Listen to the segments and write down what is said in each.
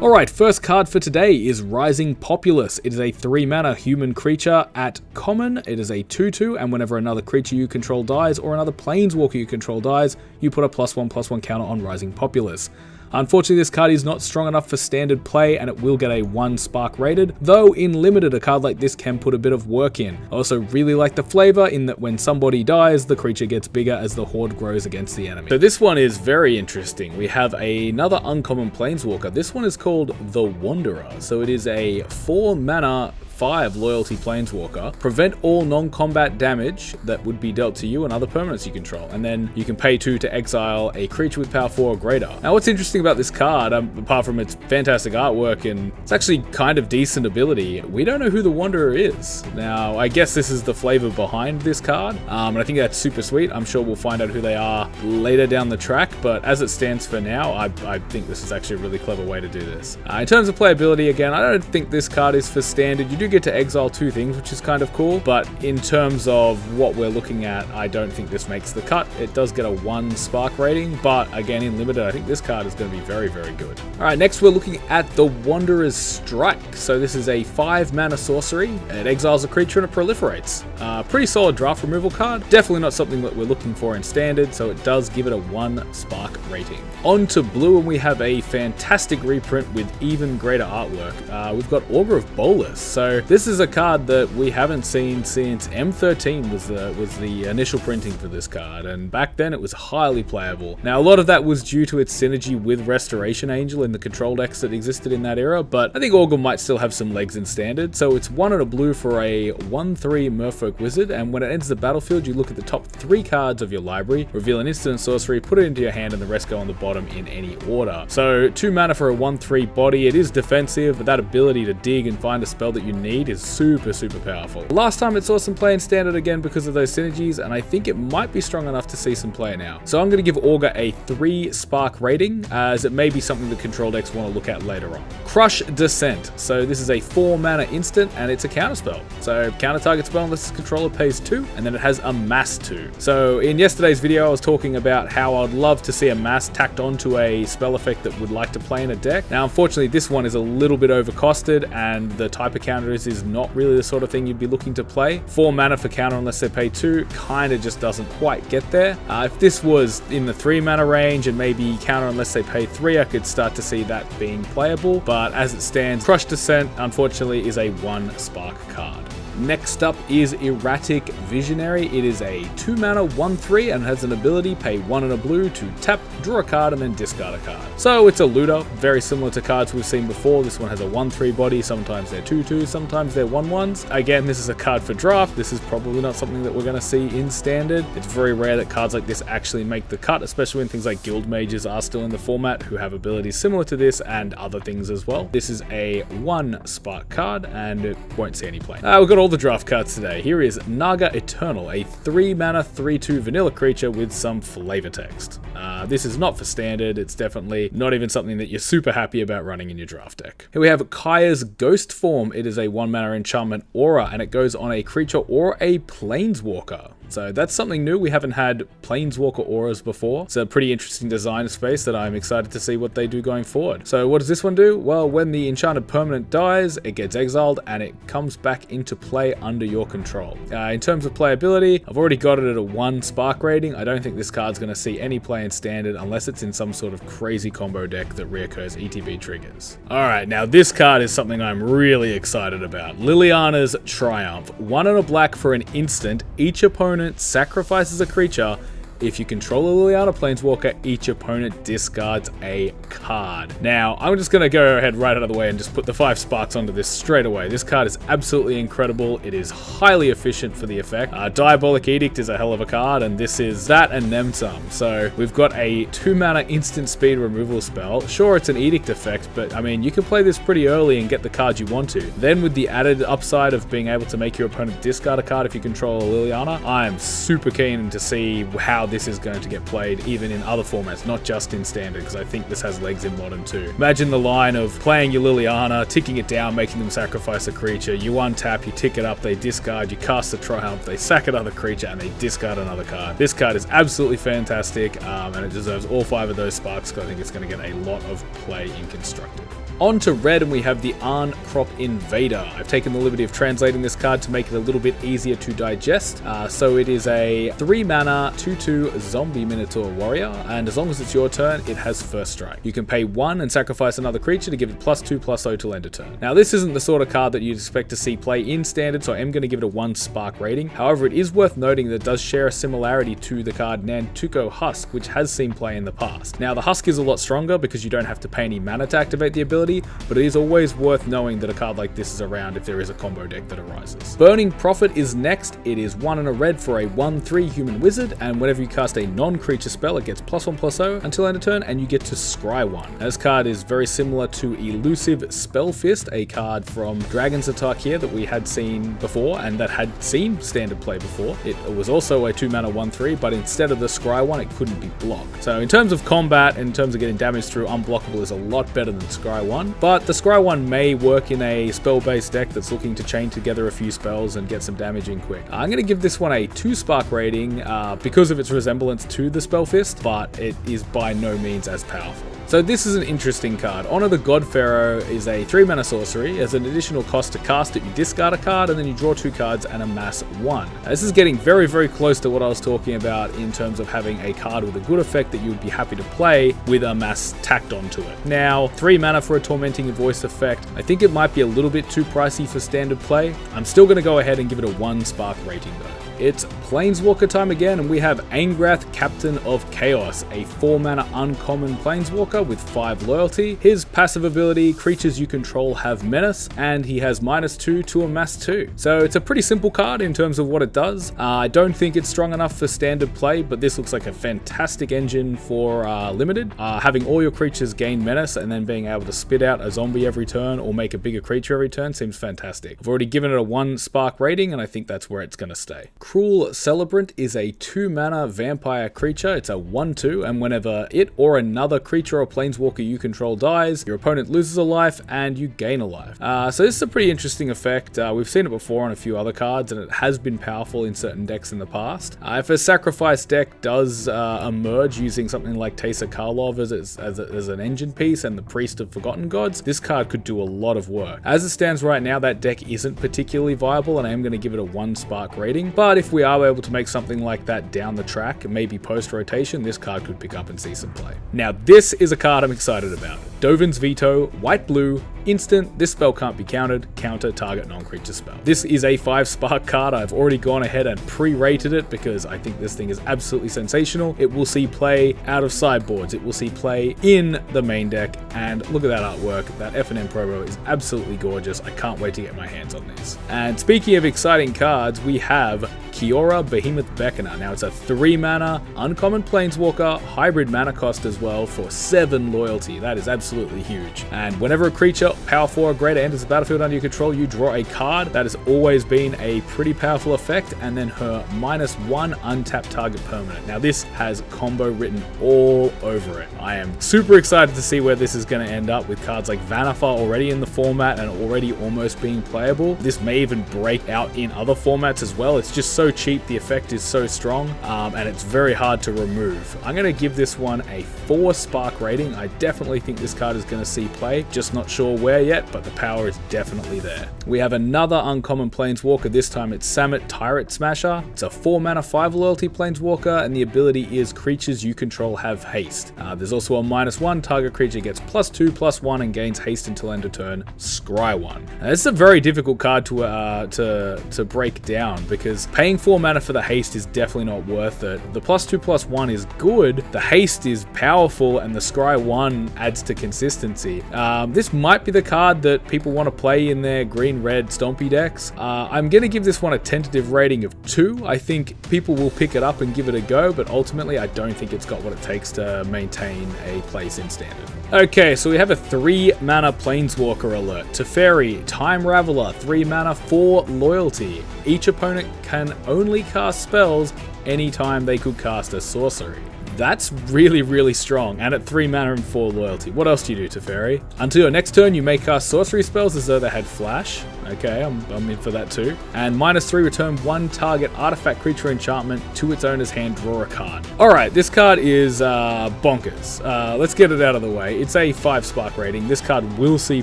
Alright, first card for today is Rising Populace. It is a 3-mana human creature at common. It is a 2/2, and whenever another creature you control dies or another planeswalker you control dies, you put a +1/+1 counter on Rising Populace. Unfortunately, this card is not strong enough for standard play, and it will get a 1 spark rated, though in limited a card like this can put a bit of work in. I also really like the flavor in that when somebody dies, the creature gets bigger as the horde grows against the enemy. So this one is very interesting. We have another uncommon planeswalker. This one is called the Wanderer. So it is a 4-mana 5 loyalty planeswalker. Prevent all non-combat damage that would be dealt to you and other permanents you control. And then you can pay 2 to exile a creature with power 4 or greater. Now what's interesting about this card, apart from its fantastic artwork and it's actually kind of decent ability, we don't know who the Wanderer is. Now I guess this is the flavor behind this card, and I think that's super sweet. I'm sure we'll find out who they are later down the track, but as it stands for now, I think this is actually a really clever way to do this. In terms of playability, again, I don't think this card is for standard. You do get to exile 2 things, which is kind of cool, but in terms of what we're looking at, I don't think this makes the cut. It does get a 1 spark rating, but again, in limited, I think this card is going to be very, very good. Alright, next we're looking at the Wanderer's Strike. So this is a 5-mana sorcery. It exiles a creature and it proliferates. Pretty solid draft removal card. Definitely not something that we're looking for in standard, so it does give it a 1 spark rating. On to blue, and we have a fantastic reprint with even greater artwork. We've got Augur of Bolus. So this is a card that we haven't seen since M13 was the initial printing for this card, and back then it was highly playable. Now a lot of that was due to its synergy with Restoration Angel in the control decks that existed in that era, but I think Augur might still have some legs in standard. So it's 1 and a blue for a 1/3 Merfolk Wizard, and when it enters the battlefield, you look at the top 3 cards of your library, reveal an instant and sorcery, put it into your hand, and the rest go on the bottom in any order. So 2 mana for a 1/3 body. It is defensive, but that ability to dig and find a spell that you need is super powerful. Last time it saw some play in standard again because of those synergies, and I think it might be strong enough to see some play now. So I'm going to give Augur a 3 spark rating, as it may be something the control decks want to look at later on. Crush Dissent. So this is a 4-mana instant, and it's a counter spell. So counter target spell unless its controller pays 2, and then it has a mass 2. So in yesterday's video, I was talking about how I'd love to see a mass tacked onto a spell effect that would like to play in a deck. Now unfortunately, this one is a little bit overcosted, and the type of counter is not really the sort of thing you'd be looking to play. 4 mana for counter unless they pay 2 kind of just doesn't quite get there. If this was in the 3 mana range and maybe counter unless they pay 3, I could start to see that being playable, but as it stands, Crush Dissent unfortunately is a 1 spark card. Next up is Erratic Visionary. It is a 2-mana 1/3 and has an ability, pay 1 and a blue to tap, draw a card, and then discard a card. So it's a looter, very similar to cards we've seen before. This one has a 1/3 body, sometimes they're 2/2, sometimes they're 1/1s. Again, this is a card for draft. This is probably not something that we're going to see in standard. It's very rare that cards like this actually make the cut, especially when things like Guild Mages are still in the format, who have abilities similar to this and other things as well. This is a 1 spark card, and it won't see any play. We've got all the draft cards today. Here is Naga Eternal, a 3-mana 3/2 vanilla creature with some flavor text. This is not for standard. It's definitely not even something that you're super happy about running in your draft deck. Here we have Kaya's Ghost Form. It is a 1-mana enchantment aura, and it goes on a creature or a planeswalker. So that's something new. We haven't had planeswalker auras before. It's a pretty interesting design space that I'm excited to see what they do going forward. So what does this one do? Well, when the enchanted permanent dies, it gets exiled and it comes back into play under your control. In terms of playability, I've already got it at a 1 spark rating. I don't think this card's going to see any play in standard unless it's in some sort of crazy combo deck that reoccurs ETB triggers. Alright, now this card is something I'm really excited about. Lilliana's Triumph. 1 and a black for an instant. Each opponent sacrifices a creature. If you control a Liliana Planeswalker, each opponent discards a card. Now, I'm just going to go ahead right out of the way and just put the 5 sparks onto this straight away. This card is absolutely incredible. It is highly efficient for the effect. Diabolic Edict is a hell of a card, and this is that and then some. So we've got a 2-mana instant speed removal spell. Sure, it's an Edict effect, but I mean, you can play this pretty early and get the cards you want to. Then with the added upside of being able to make your opponent discard a card if you control a Liliana, I am super keen to see how this is going to get played even in other formats, not just in standard, because I think this has legs in modern too. Imagine the line of playing your Liliana, ticking it down, making them sacrifice a creature. You untap, you tick it up, they discard, you cast the Triumph, they sack another creature, and they discard another card. This card is absolutely fantastic, and it deserves all 5 of those sparks because I think it's going to get a lot of play in Constructed. On to red, and we have the Oncrop Invader. I've taken the liberty of translating this card to make it a little bit easier to digest. So it is a 3-mana 2/2 zombie Minotaur warrior, and as long as it's your turn, it has first strike. You can pay 1 and sacrifice another creature to give it +2/+0 till end of turn. Now this isn't the sort of card that you'd expect to see play in standard, so I am going to give it a 1 spark rating. However, it is worth noting that it does share a similarity to the card Nantuko Husk, which has seen play in the past. Now the Husk is a lot stronger because you don't have to pay any mana to activate the ability, but it is always worth knowing that a card like this is around if there is a combo deck that arises. Burning Prophet is next. It is 1 and a red for a 1/3 human wizard, and whenever you cast a non-creature spell, it gets +1/+0 until end of turn, and you get to scry 1. This card is very similar to Elusive Spellfist, a card from Dragon's Attack here that we had seen before and that had seen standard play before. It was also a 2-mana 1/3, but instead of the scry 1, it couldn't be blocked. So in terms of combat, in terms of getting damage through, unblockable is a lot better than scry 1, but the scry 1 may work in a spell-based deck that's looking to chain together a few spells and get some damage in quick. I'm going to give this one a 2 spark rating because of its resemblance to the Spellfist, but it is by no means as powerful. So this is an interesting card. Honor the God Pharaoh is a 3-mana sorcery. As an additional cost to cast it, you discard a card and then you draw 2 cards and amass 1. Now, this is getting very, very close to what I was talking about in terms of having a card with a good effect that you would be happy to play with amass tacked onto it. Now, 3 mana for a Tormenting Voice effect. I think it might be a little bit too pricey for standard play. I'm still going to go ahead and give it a 1 spark rating though. It's Planeswalker time again, and we have Angrist, Captain of Chaos, a 4-mana uncommon Planeswalker with 5 loyalty. His passive ability, creatures you control have menace, and he has -2 to amass 2. So it's a pretty simple card in terms of what it does. I don't think it's strong enough for standard play, but this looks like a fantastic engine for limited. Having all your creatures gain menace and then being able to spit out a zombie every turn or make a bigger creature every turn seems fantastic. I've already given it a 1 spark rating, and I think that's where it's going to stay. Cruel Celebrant is a 2-mana vampire creature. It's a 1/2, and whenever it or another creature or planeswalker you control dies, your opponent loses a life and you gain a life. So this is a pretty interesting effect. We've seen it before on a few other cards, and it has been powerful in certain decks in the past. If a sacrifice deck does emerge using something like Teysa Karlov as an engine piece and the Priest of Forgotten Gods, this card could do a lot of work. As it stands right now, that deck isn't particularly viable, and I am going to give it a 1 spark rating, but if we are able to make something like that down the track, maybe post-rotation, this card could pick up and see some play. Now, this is a card I'm excited about. Dovan's Veto, white-blue, instant, this spell can't be countered, counter target non-creature spell. This is a 5 spark card. I've already gone ahead and pre-rated it because I think this thing is absolutely sensational. It will see play out of sideboards. It will see play in the main deck, and look at that artwork. That F&M promo is absolutely gorgeous. I can't wait to get my hands on this. And speaking of exciting cards, we have Kiora Behemoth Beckoner. Now it's a 3-mana uncommon planeswalker, hybrid mana cost as well for 7 loyalty. That is absolutely huge. And whenever a creature power 4 or greater enters the battlefield under your control, you draw a card. That has always been a pretty powerful effect, and then her -1 untapped target permanent. Now this has combo written all over it. I am super excited to see where this is going to end up with cards like Vannifar already in the format and already almost being playable. This may even break out in other formats as well. It's just so cheap, the effect is so strong, and it's very hard to remove. I'm going to give this one a 4 spark rating. I definitely think this card is going to see play, just not sure where yet, but the power is definitely there. We have another uncommon planeswalker. This time it's Samut Tyrant Smasher. It's a 4-mana 5 loyalty planeswalker, and the ability is creatures you control have haste. There's also a -1, target creature gets +2/+1 and gains haste until end of turn, scry 1. Now, this is a very difficult card to break down because paying 4 mana for the haste is definitely not worth it. The +2/+1 is good, the haste is powerful, and the scry 1 adds to consistency. This might be the card that people want to play in their green-red stompy decks. I'm going to give this one a tentative rating of 2. I think people will pick it up and give it a go, but ultimately I don't think it's got what it takes to maintain a place in standard. Okay, so we have a 3-mana Planeswalker Alert. Teferi, Time Raveler, 3 mana, 4 loyalty. Each opponent can only cast spells anytime they could cast a sorcery. That's really, really strong, and at 3 mana and 4 loyalty. What else do you do, Teferi? Until your next turn, you may cast sorcery spells as though they had flash. Okay, I'm in for that too. And -3, return 1 target artifact, creature, enchantment to its owner's hand, draw a card. Alright, this card is bonkers. Let's get it out of the way. It's a 5 spark rating. This card will see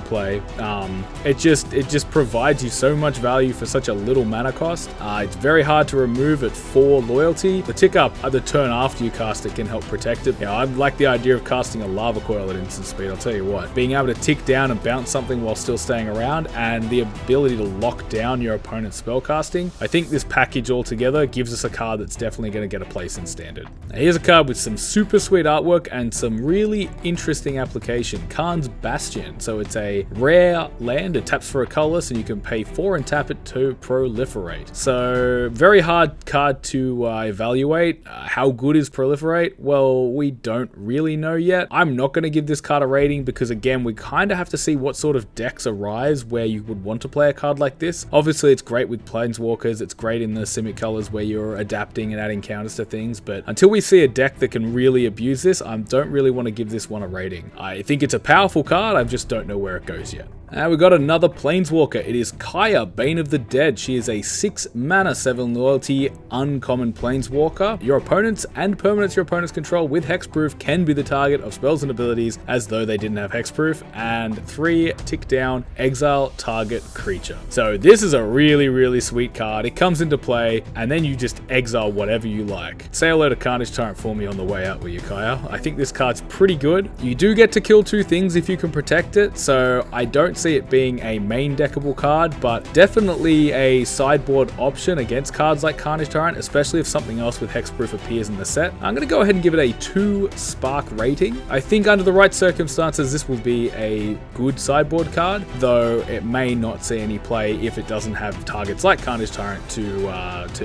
play. It just provides you so much value for such a little mana cost. It's very hard to remove at 4 loyalty. The tick up at the turn after you cast it can help protect it. I like the idea of casting a lava coil at instant speed, I'll tell you what. Being able to tick down and bounce something while still staying around, and the ability to lock down your opponent's spellcasting. I think this package altogether gives us a card that's definitely going to get a place in Standard. Now, here's a card with some super sweet artwork and some really interesting application. Khan's Bastion. So it's a rare land, it taps for a colorless, and you can pay 4 and tap it to proliferate. So very hard card to evaluate. How good is proliferate? Well, we don't really know yet. I'm not going to give this card a rating because, again, we kind of have to see what sort of decks arise where you would want to play a card like this. Obviously, it's great with Planeswalkers. It's great in the Simic colors where you're adapting and adding counters to things. But until we see a deck that can really abuse this, I don't really want to give this one a rating. I think it's a powerful card. I just don't know where it goes yet. We got another Planeswalker. It is Kaya, Bane of the Dead. She is a 6 mana, 7 loyalty, uncommon Planeswalker. Your opponents and permanents your opponents control with Hexproof can be the target of spells and abilities as though they didn't have Hexproof. And 3, tick down, exile target creature. So this is a really, really sweet card. It comes into play, and then you just exile whatever you like. Say hello to Carnage Tyrant for me on the way out with you, Kaya. I think this card's pretty good. You do get to kill 2 things if you can protect it, so I don't see it being a main deckable card, but definitely a sideboard option against cards like Carnage Tyrant, especially if something else with Hexproof appears in the set. I'm going to go ahead and give it a 2 spark rating. I think under the right circumstances, this will be a good sideboard card, though it may not see any play if it doesn't have targets like Carnage Tyrant to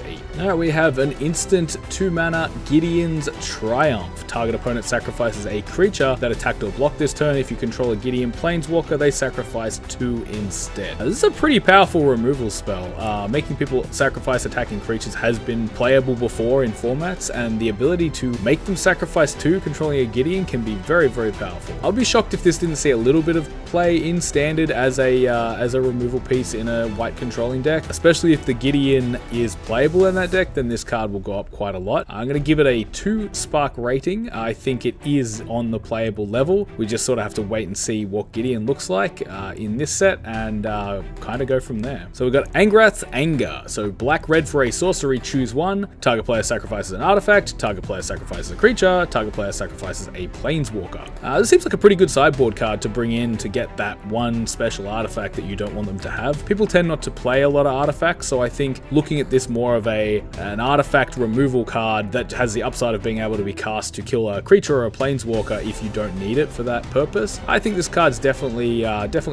eat. Now we have an instant 2 mana Gideons Triumph. Target opponent sacrifices a creature that attacked or blocked this turn. If you control a Gideon Planeswalker, they sacrifice 2 instead. This is a pretty powerful removal spell. Making people sacrifice attacking creatures has been playable before in formats, and the ability to make them sacrifice 2 controlling a Gideon can be very, very powerful. I'll be shocked if this didn't see a little bit of play in Standard as a removal piece in a white controlling deck, especially if the Gideon is playable in that deck. Then this card will go up quite a lot. I'm going to give it a 2 spark rating. I think it is on the playable level. We just sort of have to wait and see what Gideon looks like in this set and kind of go from there. So we've got Angrist Anger. So black-red for a sorcery, choose 1. Target player sacrifices an artifact. Target player sacrifices a creature. Target player sacrifices a planeswalker. This seems like a pretty good sideboard card to bring in to get that one special artifact that you don't want them to have. People tend not to play a lot of artifacts, so I think looking at this more of an artifact removal card that has the upside of being able to be cast to kill a creature or a planeswalker if you don't need it for that purpose. I think this card's definitely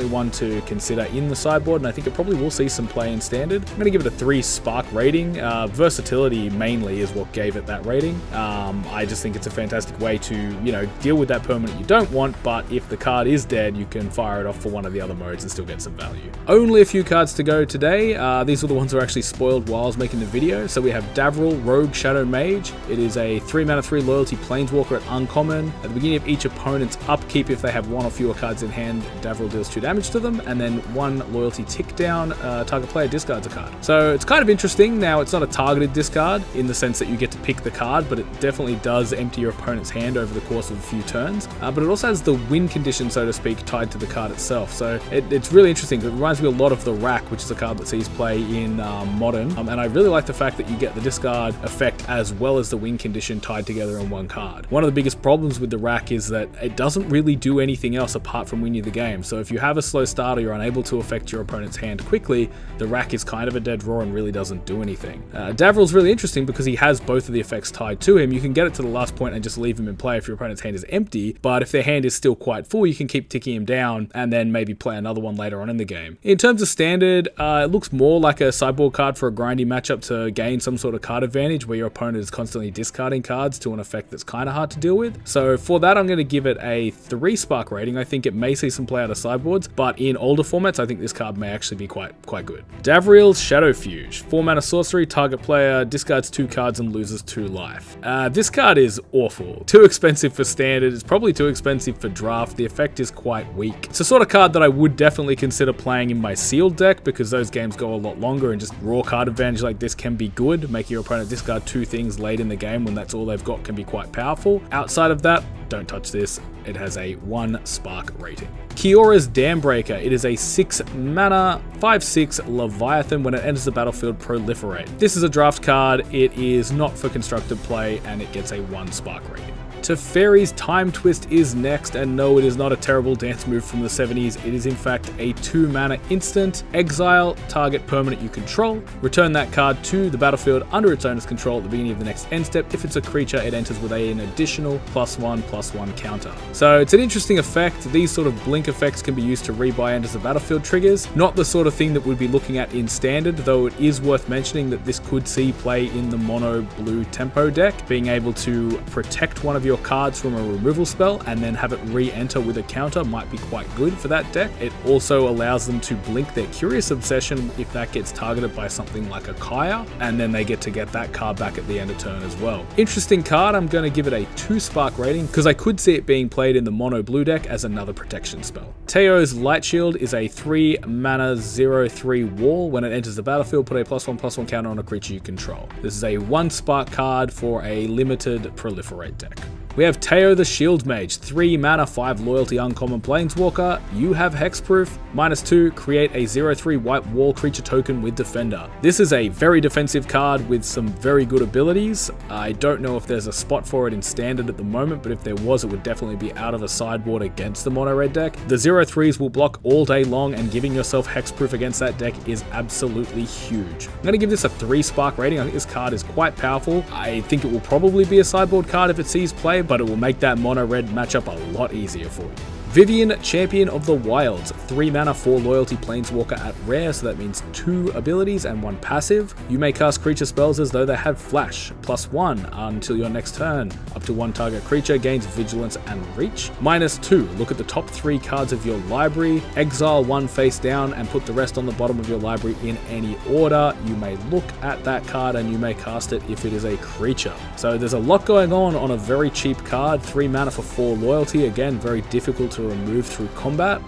one to consider in the sideboard, and I think it probably will see some play in Standard. I'm going to give it a 3 spark rating. Versatility mainly is what gave it that rating. I just think it's a fantastic way to, deal with that permanent you don't want, but if the card is dead, you can fire it off for one of the other modes and still get some value. Only a few cards to go today. These are the ones that were actually spoiled while I was making the video. So we have Davril, Rogue Shadow Mage. It is a 3 mana 3 loyalty planeswalker at uncommon. At the beginning of each opponent's upkeep, if they have 1 or fewer cards in hand, Davril deals 2 damage to them, and then 1 loyalty tick down, target player discards a card. So it's kind of interesting. Now, it's not a targeted discard in the sense that you get to pick the card, but it definitely does empty your opponent's hand over the course of a few turns. But it also has the win condition, so to speak, tied to the card itself. So it's really interesting. It reminds me a lot of the Rack, which is a card that sees play in Modern. And I really like the fact that you get the discard effect as well as the win condition tied together in one card. One of the biggest problems with the Rack is that it doesn't really do anything else apart from win you the game. So if you have a slow starter, you're unable to affect your opponent's hand quickly, the Rack is kind of a dead draw and really doesn't do anything. Davril's really interesting because he has both of the effects tied to him. You can get it to the last point and just leave him in play if your opponent's hand is empty, but if their hand is still quite full, you can keep ticking him down and then maybe play another one later on in the game. In terms of Standard, it looks more like a sideboard card for a grindy matchup to gain some sort of card advantage where your opponent is constantly discarding cards to an effect that's kind of hard to deal with. So for that, I'm going to give it a 3 spark rating. I think it may see some play out of sideboards. but in older formats, I think this card may actually be quite good. Davriel's Shadowfuge, 4-mana sorcery, target player discards 2 cards and loses 2 life. This card is awful. Too expensive for standard, it's probably too expensive for draft, the effect is quite weak. It's a sort of card that I would definitely consider playing in my sealed deck because those games go a lot longer and just raw card advantage like this can be good, making your opponent discard 2 things late in the game when that's all they've got can be quite powerful. Outside of that, don't touch this. It has a 1 spark rating. Kiora's Dambreaker. It is a 6-mana, 5/6 Leviathan. When it enters the battlefield, proliferate. This is a draft card. It is not for constructed play, and it gets a 1 spark rating. Teferi's Time Twist is next, and no, it is not a terrible dance move from the 70s. It is in fact a 2-mana instant. Exile target permanent you control. Return that card to the battlefield under its owner's control at the beginning of the next end step. If it's a creature, it enters with an additional +1/+1 counter. So it's an interesting effect. These sort of blink effects can be used to rebuy enters the battlefield triggers. Not the sort of thing that we'd be looking at in standard, though it is worth mentioning that this could see play in the mono blue tempo deck. Being able to protect one of your cards from a removal spell and then have it re-enter with a counter might be quite good for that deck. It also allows them to blink their Curious Obsession if that gets targeted by something like a Kaya, and then they get to get that card back at the end of turn as well. Interesting card. I'm going to give it a 2 spark rating because I could see it being played in the mono blue deck as another protection spell. Teo's Light Shield is a 3-mana 0/3 wall. When it enters the battlefield, put a +1/+1 counter on a creature you control. This is a 1 spark card for a limited proliferate deck. We have Teo the Shield Mage, 3-mana, 5 loyalty uncommon planeswalker. You have hexproof, -2, create a 0/3 white wall creature token with defender. This is a very defensive card with some very good abilities. I don't know if there's a spot for it in standard at the moment, but if there was, it would definitely be out of a sideboard against the mono red deck. The 0/3s will block all day long, and giving yourself hexproof against that deck is absolutely huge. I'm going to give this a 3 spark rating. I think this card is quite powerful. I think it will probably be a sideboard card if it sees play, but it will make that mono red matchup a lot easier for you. Vivian, Champion of the Wilds, 3-mana, 4 loyalty planeswalker at rare, so that means 2 abilities and 1 passive. You may cast creature spells as though they have flash, +1 until your next turn. Up to 1 target creature gains vigilance and reach. -2, look at the top 3 cards of your library, exile 1 face down and put the rest on the bottom of your library in any order. You may look at that card and you may cast it if it is a creature. So there's a lot going on a very cheap card. 3 mana for 4 loyalty, again, very difficult to remove through combat.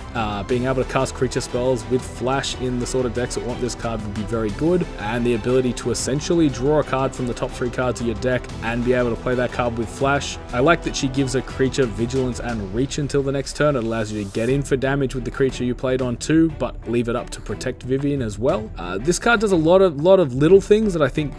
Being able to cast creature spells with flash in the sort of decks that want this card would be very good, and the ability to essentially draw a card from the top 3 cards of your deck and be able to play that card with flash. I like that she gives a creature vigilance and reach until the next turn. It allows you to get in for damage with the creature you played on too, but leave it up to protect Vivian as well. This card does a lot of little things that I think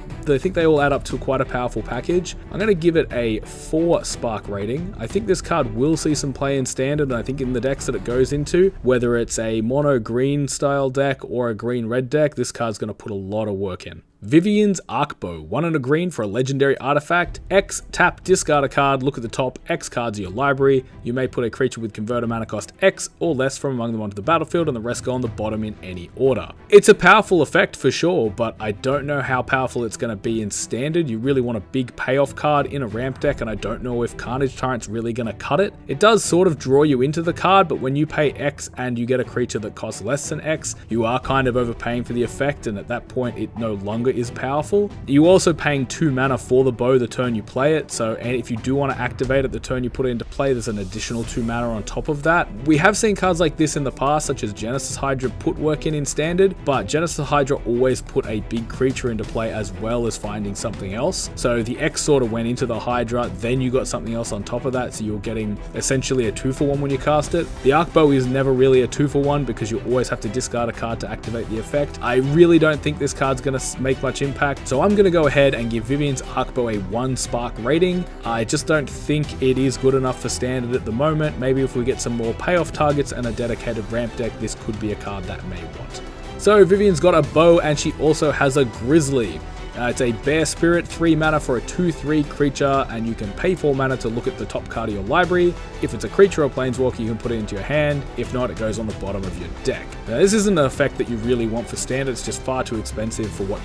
they all add up to quite a powerful package. I'm going to give it a 4 spark rating. I think this card will see some play in standard, and I think in the decks that it goes into, whether it's a mono green style deck or a green red deck, this card's going to put a lot of work in. Vivian's Ark Bow, 1 and a green for a legendary artifact. X, tap, discard a card, look at the top X cards of your library. You may put a creature with converter mana cost X or less from among them onto the battlefield, and the rest go on the bottom in any order. It's a powerful effect for sure, but I don't know how powerful it's going to be in standard. You really want a big payoff card in a ramp deck, and I don't know if Carnage Tyrant's really going to cut it. It does sort of draw you into the card, but when you pay X and you get a creature that costs less than X, you are kind of overpaying for the effect, and at that point it no longer is powerful. You're also paying 2 mana for the bow the turn you play it, so and if you do want to activate it the turn you put it into play, there's an additional 2 mana on top of that. We have seen cards like this in the past, such as Genesis Hydra put work in standard, but Genesis Hydra always put a big creature into play as well as finding something else. So the X sort of went into the Hydra, then you got something else on top of that, so you're getting essentially a 2-for-1 when you cast it. The Ark Bow is never really a 2-for-1 because you always have to discard a card to activate the effect. I really don't think this card's going to make much impact, so I'm going to go ahead and give Vivian's Ark Bow a 1 spark rating. I just don't think it is good enough for standard at the moment. Maybe if we get some more payoff targets and a dedicated ramp deck, this could be a card that may want. So Vivian's got a bow and she also has a Grizzly. It's a Bear Spirit, 3 mana for a 2/3 creature, and you can pay 4 mana to look at the top card of your library. If it's a creature or planeswalker, you can put it into your hand. If not, it goes on the bottom of your deck. Now, this isn't an effect that you really want for standard, it's just far too expensive for what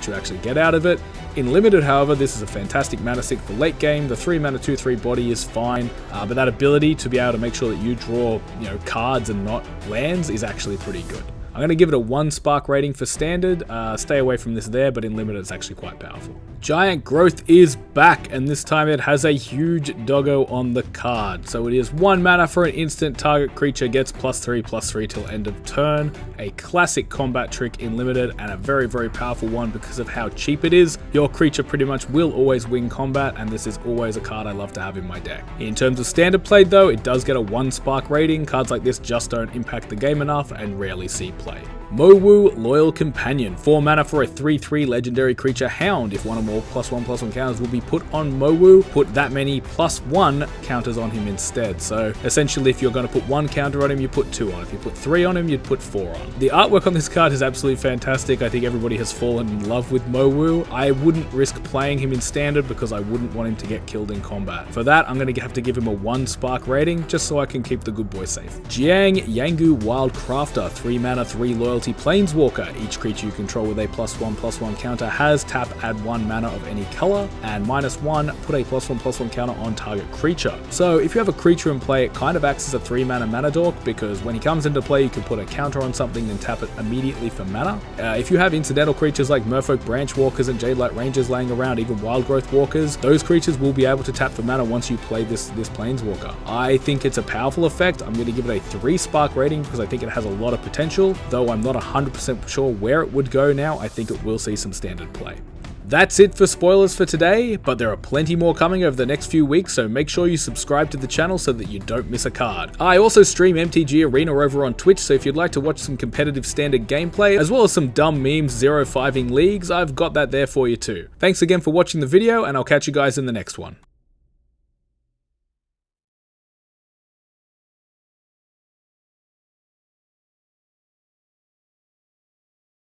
you actually get out of it. In limited, however, this is a fantastic mana sink for late game. The 3 mana 2/3 body is fine, but that ability to be able to make sure that you draw cards and not lands is actually pretty good. I'm going to give it a 1 spark rating for standard. Stay away from this there, but in limited it's actually quite powerful. Giant Growth is back, and this time it has a huge doggo on the card. So it is 1 mana for an instant. Target creature gets +3/+3 till end of turn. A classic combat trick in limited, and a very, very powerful one because of how cheap it is. Your creature pretty much will always win combat, and this is always a card I love to have in my deck. In terms of standard played though, it does get a 1 spark rating. Cards like this just don't impact the game enough and rarely see play. Whoo, Loyal Companion, 4 mana for a 3/3 legendary creature Hound. If one or more +1/+1 counters will be put on Whoo, put that many +1 counters on him instead. So essentially, if you're going to put 1 counter on him, you put 2 on. If you put 3 on him, you'd put 4 on. The artwork on this card is absolutely fantastic. I think everybody has fallen in love with Whoo. I wouldn't risk playing him in standard because I wouldn't want him to get killed in combat. For that, I'm going to have to give him a 1 spark rating just so I can keep the good boy safe. Jiang Yangu Wildcrafter, 3 mana 3 loyalty planeswalker. Each creature you control with a +1/+1 counter has tap, add 1 mana of any color, and -1, put a +1/+1 counter on target creature. So if you have a creature in play, it kind of acts as a 3 mana mana dork, because when he comes into play you can put a counter on something and tap it immediately for mana. If you have incidental creatures like Merfolk Branchwalkers and Jadelight Rangers laying around, even Wild Growth Walkers, those creatures will be able to tap for mana once you play this planeswalker. I think it's a powerful effect. I'm going to give it a 3 spark rating because I think it has a lot of potential, though I'm not 100% sure where it would go now. I think it will see some standard play. That's it for spoilers for today, but there are plenty more coming over the next few weeks, so make sure you subscribe to the channel so that you don't miss a card. I also stream MTG Arena over on Twitch, so if you'd like to watch some competitive standard gameplay, as well as some dumb memes 0-5ing leagues, I've got that there for you too. Thanks again for watching the video, and I'll catch you guys in the next one.